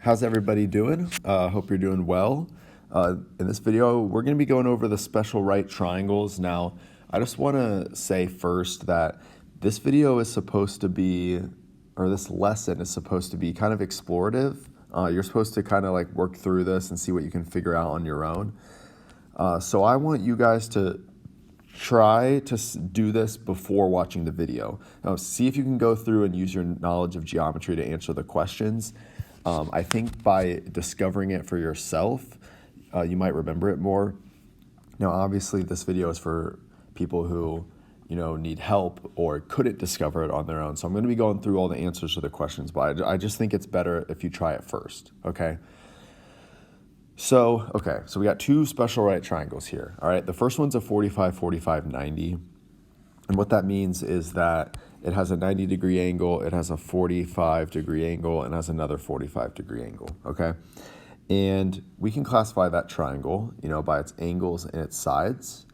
How's everybody doing? Hope you're doing well. In this video, we're going to be going over the special right triangles. Now, I just want to say first that this video is supposed to be, or this lesson is supposed to be kind of explorative. You're supposed to kind of like work through this and see what you can figure out on your own. So I want you guys to try to do this before watching the video. Now, see if you can go through and use your knowledge of geometry to answer the questions. I think by discovering it for yourself, you might remember it more. Now, obviously, this video is for people who, need help or couldn't discover it on their own. So I'm going to be going through all the answers to the questions, but I just think it's better if you try it first, okay? So we got two special right triangles here, all right? The first one's a 45, 45, 90. And what that means is that it has a 90-degree angle, it has a 45-degree angle, and has another 45-degree angle, okay? And we can classify that triangle, by its angles and its sides.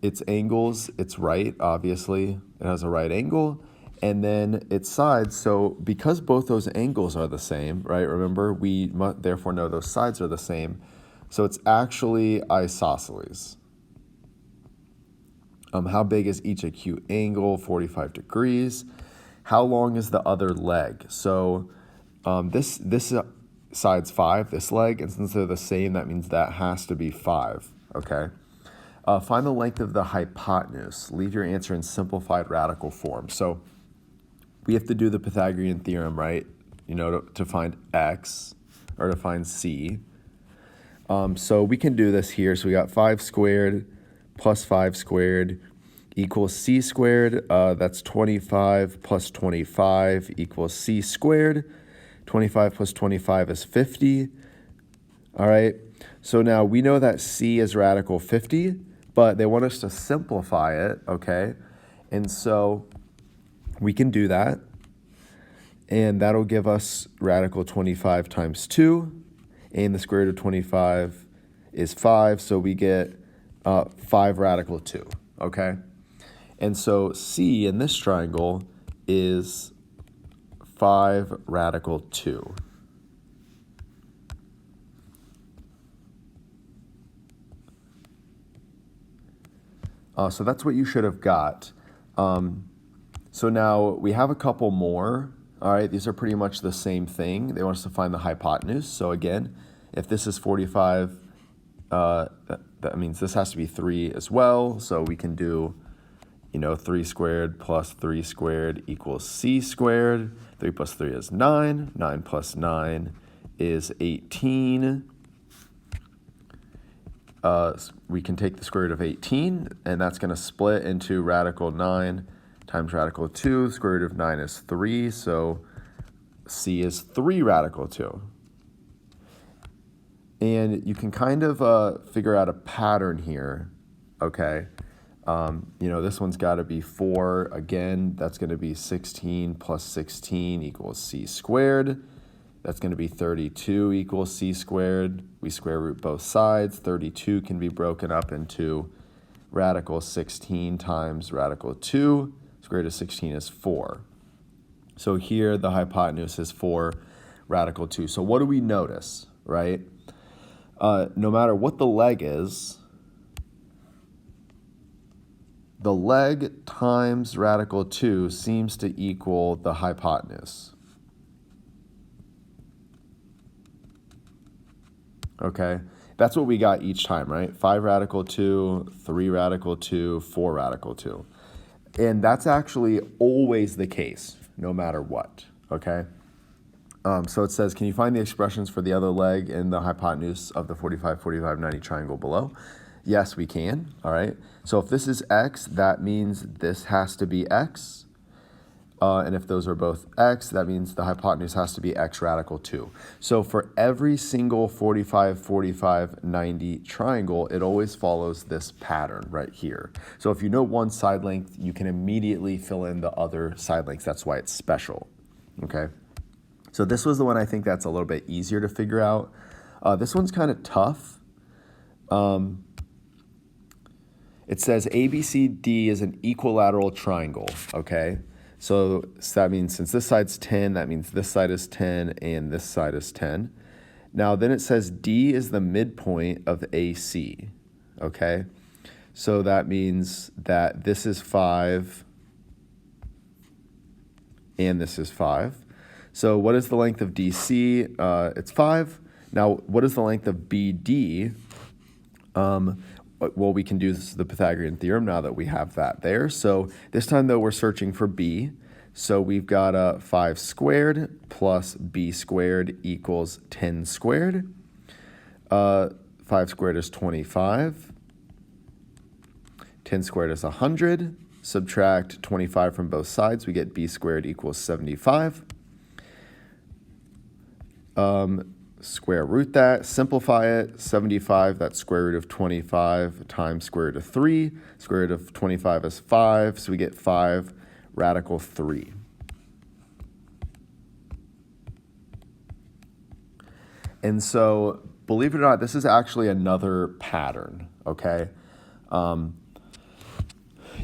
Its angles, it's right, obviously. It has a right angle. And then its sides, so because both those angles are the same, right? Remember, we therefore know those sides are the same. So it's actually isosceles. How big is each acute angle? 45 degrees. How long is the other leg? So this side's 5, this leg, and since they're the same, that means that has to be 5, okay? Find the length of the hypotenuse. Leave your answer in simplified radical form. So we have to do the Pythagorean theorem, right? To find x, or to find c. So we can do this here. So we got 5 squared plus 5 squared equals c squared. That's 25 plus 25 equals c squared. 25 plus 25 is 50. All right. So now we know that c is radical 50, but they want us to simplify it, okay? And so we can do that. And that'll give us radical 25 times 2. And the square root of 25 is 5, so we get 5 radical 2, okay? And so C in this triangle is 5 radical 2. So that's what you should have got. So now we have a couple more. All right, these are pretty much the same thing. They want us to find the hypotenuse. So again, if this is 45, that means this has to be 3 as well. So we can do, 3 squared plus 3 squared equals c squared. 3 plus 3 is 9. 9 plus 9 is 18. We can take the square root of 18, and that's going to split into radical 9 times radical 2. Square root of 9 is 3, so c is 3 radical 2. And you can kind of figure out a pattern here, okay? This one's got to be 4. Again, that's going to be 16 plus 16 equals c squared. That's going to be 32 equals c squared. We square root both sides. 32 can be broken up into radical 16 times radical 2. Square root of 16 is 4. So here the hypotenuse is 4 radical 2. So what do we notice, right? No matter what the leg is, the leg times radical 2 seems to equal the hypotenuse. Okay, that's what we got each time, right? 5 radical 2, 3 radical 2, 4 radical 2. And that's actually always the case, no matter what, okay? So it says, can you find the expressions for the other leg in the hypotenuse of the 45, 45, 90 triangle below? Yes, we can, all right? So if this is x, that means this has to be x. And if those are both x, that means the hypotenuse has to be x radical 2. So for every single 45, 45, 90 triangle, it always follows this pattern right here. So if you know one side length, you can immediately fill in the other side lengths. That's why it's special, okay? So this was the one I think that's a little bit easier to figure out. This one's kind of tough. It says ABCD is an equilateral triangle, okay? So that means since this side's 10, that means this side is 10 and this side is 10. Now then it says D is the midpoint of AC, okay? So that means that this is 5 and this is 5. So what is the length of DC? It's 5. Now what is the length of BD? Well, we can do the Pythagorean theorem now that we have that there. So this time though we're searching for B. So we've got 5 squared plus B squared equals 10 squared. 5 squared is 25. 10 squared is 100. Subtract 25 from both sides, we get B squared equals 75. Square root that, simplify it, 75, that's square root of 25 times square root of 3. Square root of 25 is 5, so we get 5 radical 3. And so, believe it or not, this is actually another pattern, okay?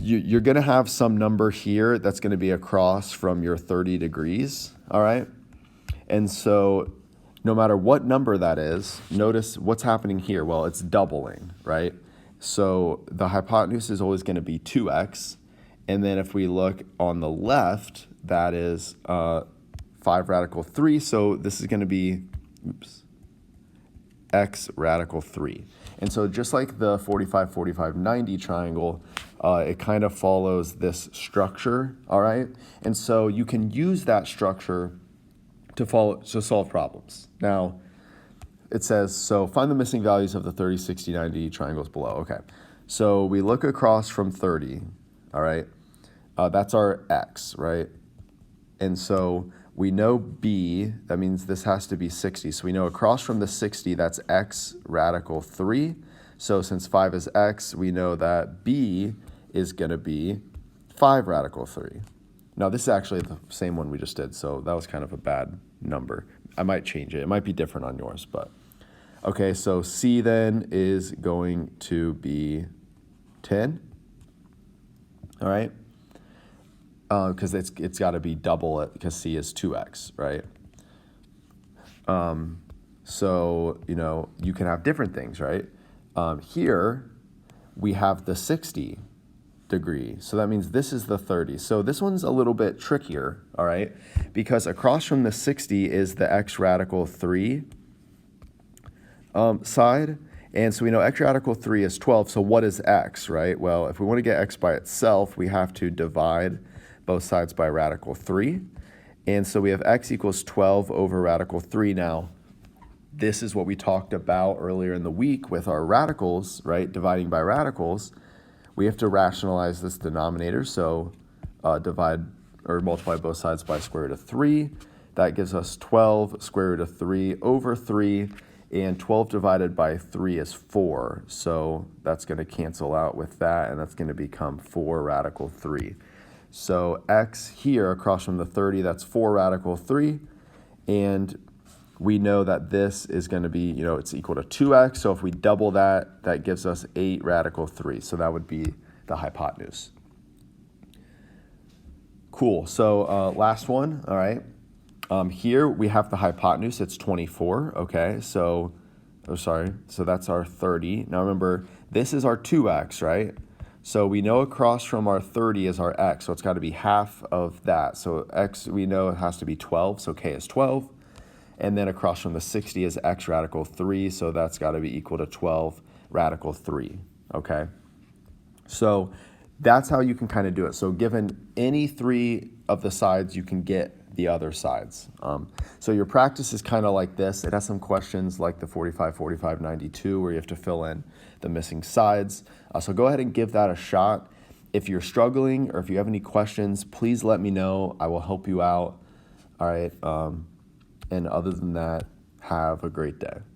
You're going to have some number here that's going to be across from your 30 degrees, all right? And so no matter what number that is, notice what's happening here. Well, it's doubling, right? So the hypotenuse is always going to be 2x. And then if we look on the left, that is 5 radical 3. So this is going to be, x radical 3. And so just like the 45, 45, 90 triangle, it kind of follows this structure, all right? And so you can use that structure to solve problems. Now, it says, so find the missing values of the 30, 60, 90 triangles below. Okay, so we look across from 30, all right? That's our x, right? And so we know B, that means this has to be 60. So we know across from the 60, that's x radical 3. So since 5 is x, we know that B is going to be 5 radical 3. Now, this is actually the same one we just did, so that was kind of a bad number. I might change it. It might be different on yours, but. Okay, so C then is going to be 10, all right? Because it's got to be double it because C is 2x, right? So, you know, you can have different things, right? Here, we have the 60 degree. So that means this is the 30. So this one's a little bit trickier, all right? Because across from the 60 is the x radical 3 side. And so we know x radical 3 is 12. So what is x, right? Well, if we want to get x by itself, we have to divide both sides by radical 3. And so we have x equals 12 over radical 3. Now, this is what we talked about earlier in the week with our radicals, right? Dividing by radicals. We have to rationalize this denominator, so divide or multiply both sides by square root of 3. That gives us 12 square root of 3 over 3, and 12 divided by 3 is 4. So that's going to cancel out with that, and that's going to become 4 radical 3. So x here across from the 30, that's 4 radical 3, and we know that this is going to be, you know, it's equal to 2x. So if we double that, that gives us 8 radical 3. So that would be the hypotenuse. Cool. So last one. All right. Here we have the hypotenuse. It's 24. Okay. So, So that's our 30. Now remember, this is our 2x, right? So we know across from our 30 is our x. So it's got to be half of that. So x, we know it has to be 12. So k is 12. And then across from the 60 is x radical 3, so that's got to be equal to 12 radical 3, okay? So that's how you can kind of do it. So given any 3 of the sides, you can get the other sides. So your practice is kind of like this. It has some questions like the 45, 45, 92, where you have to fill in the missing sides. So go ahead and give that a shot. If you're struggling or if you have any questions, please let me know. I will help you out, all right? And other than that, have a great day.